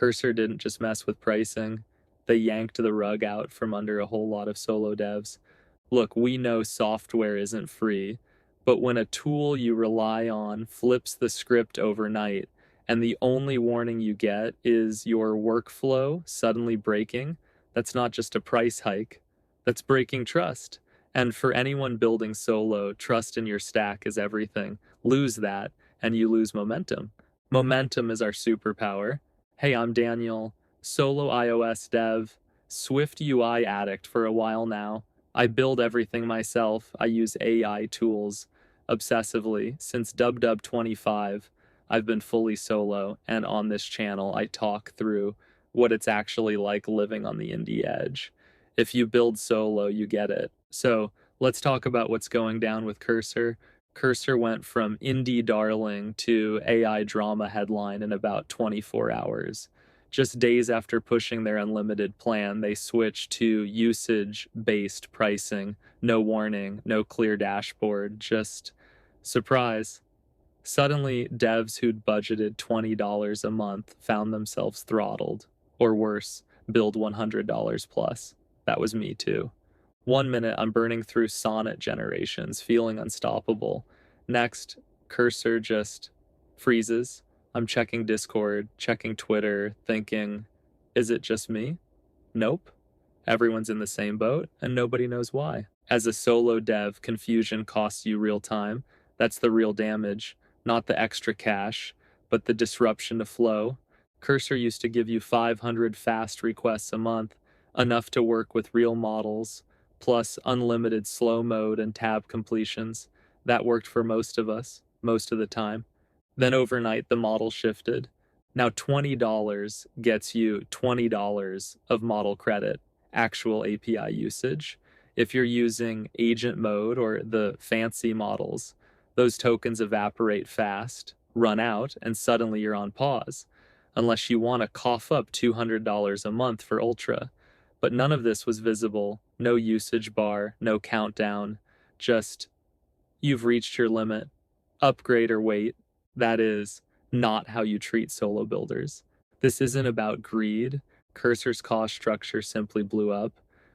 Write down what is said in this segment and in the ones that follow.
Cursor didn't just mess with pricing, they yanked the rug out from under a whole lot of solo devs. Look, we know software isn't free, but when a tool you rely on flips the script overnight and the only warning you get is your workflow suddenly breaking, that's not just a price hike, that's breaking trust. And for anyone building solo, trust in your stack is everything. Lose that, and you lose momentum. Momentum is our superpower. Hey, I'm Daniel, solo iOS dev, Swift UI addict for a while now. I build everything myself. I use AI tools obsessively. Since Dub 25, I've been fully solo, and on this channel, I talk through what it's actually like living on the indie edge. If you build solo, you get it. So let's talk about what's going down with Cursor. Cursor went from indie darling to AI drama headline in about 24 hours. Just days after pushing their unlimited plan, they switched to usage-based pricing. No warning, no clear dashboard, just surprise. Suddenly, devs who'd budgeted $20 a month found themselves throttled. Or worse, billed $100 plus. That was me too. 1 minute, I'm burning through sonnet generations, feeling unstoppable. Next, Cursor just freezes. I'm checking Discord, checking Twitter, thinking, is it just me? Nope. Everyone's in the same boat, and nobody knows why. As a solo dev, confusion costs you real time. That's the real damage, not the extra cash, but the disruption to flow. Cursor used to give you 500 fast requests a month, enough to work with real models, plus unlimited slow mode and tab completions. That worked for most of us, most of the time. Then overnight, the model shifted. Now $20 gets you $20 of model credit, actual API usage. If you're using agent mode or the fancy models, those tokens evaporate fast, run out, and suddenly you're on pause, unless you want to cough up $200 a month for Ultra. But none of this was visible. No usage bar, no countdown, just you've reached your limit. Upgrade or wait. That is not how you treat solo builders. This isn't about greed. Cursor's cost structure simply blew up.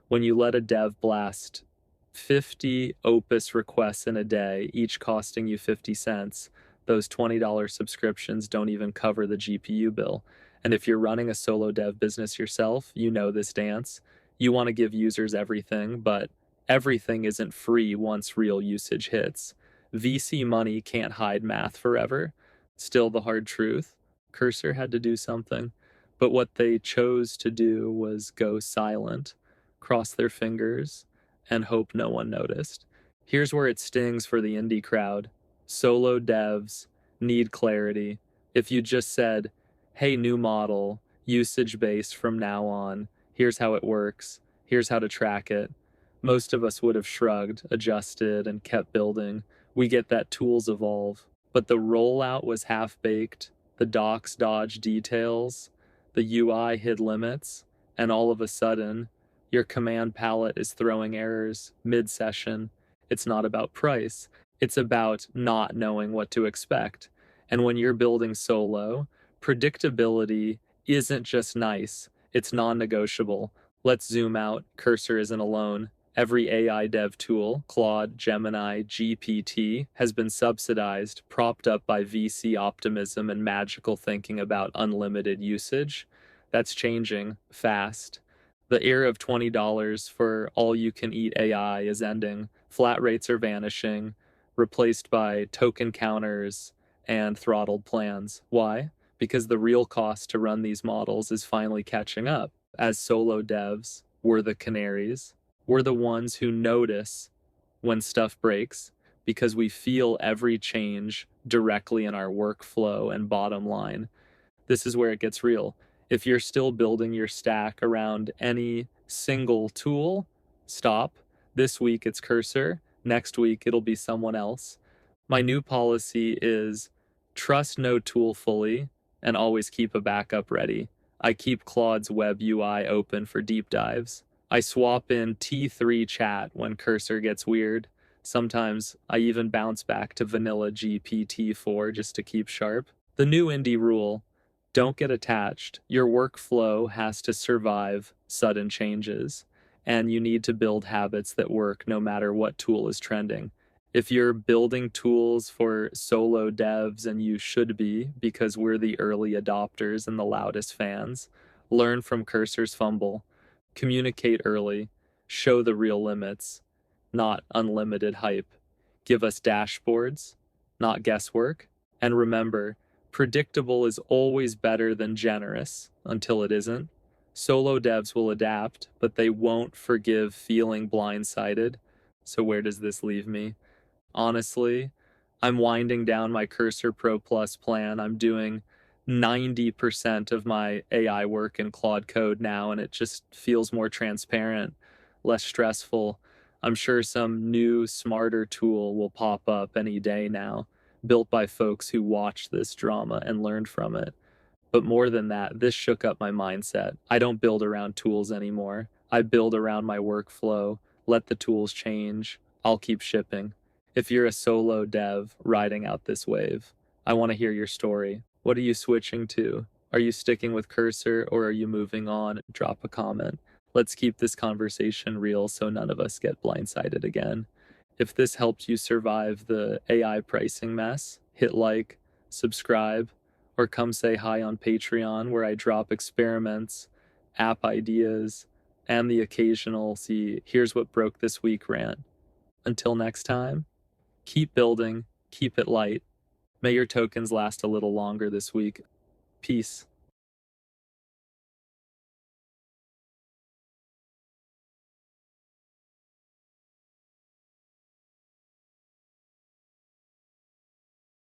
When you let a dev blast 50 Opus requests in a day, each costing you 50 cents, those $20 subscriptions don't even cover the GPU bill. And if you're running a solo dev business yourself, you know this dance. You want to give users everything, but everything isn't free once real usage hits. VC money can't hide math forever. Still the hard truth. Cursor had to do something. But what they chose to do was go silent, cross their fingers, and hope no one noticed. Here's where it stings for the indie crowd. Solo devs need clarity. If you just said, hey, new model, usage-based from now on, here's how it works, here's how to track it, most of us would have shrugged, adjusted, and kept building. We get that tools evolve. But the rollout was half-baked, the docs dodged details, the UI hid limits, and all of a sudden, your command palette is throwing errors mid-session. It's not about price. It's about not knowing what to expect. And when you're building solo, predictability isn't just nice, it's non-negotiable. Let's zoom out. Cursor isn't alone. Every AI dev tool, Claude, Gemini, GPT, has been subsidized, propped up by VC optimism and magical thinking about unlimited usage. That's changing fast. The era of $20 for all-you-can-eat AI is ending. Flat rates are vanishing, replaced by token counters and throttled plans. Why? Because the real cost to run these models is finally catching up. As solo devs, we're the canaries. We're the ones who notice when stuff breaks because we feel every change directly in our workflow and bottom line. This is where it gets real. If you're still building your stack around any single tool, stop. This week it's Cursor. Next week it'll be someone else. My new policy is trust no tool fully and always keep a backup ready. I keep Claude's web UI open for deep dives. I swap in T3 chat when Cursor gets weird. Sometimes I even bounce back to vanilla GPT-4 just to keep sharp. The new indie rule: Don't get attached. Your workflow has to survive sudden changes, and you need to build habits that work no matter what tool is trending. If you're building tools for solo devs, and you should be because we're the early adopters and the loudest fans, learn from Cursor's fumble, communicate early, show the real limits, not unlimited hype. Give us dashboards, not guesswork, and remember, predictable is always better than generous until it isn't. Solo devs will adapt, but they won't forgive feeling blindsided. So, where does this leave me? Honestly, I'm winding down my Cursor Pro Plus plan. I'm doing 90% of my AI work in Claude Code now, and it just feels more transparent, less stressful. I'm sure some new, smarter tool will pop up any day now, built by folks who watched this drama and learned from it. But more than that, this shook up my mindset. I don't build around tools anymore. I build around my workflow, let the tools change. I'll keep shipping. If you're a solo dev riding out this wave, I want to hear your story. What are you switching to? Are you sticking with Cursor or are you moving on? Drop a comment. Let's keep this conversation real so none of us get blindsided again. If this helped you survive the AI pricing mess, hit like, subscribe, or come say hi on Patreon, where I drop experiments, app ideas, and the occasional see, here's what broke this week rant. Until next time, keep building, keep it light. May your tokens last a little longer this week. Peace.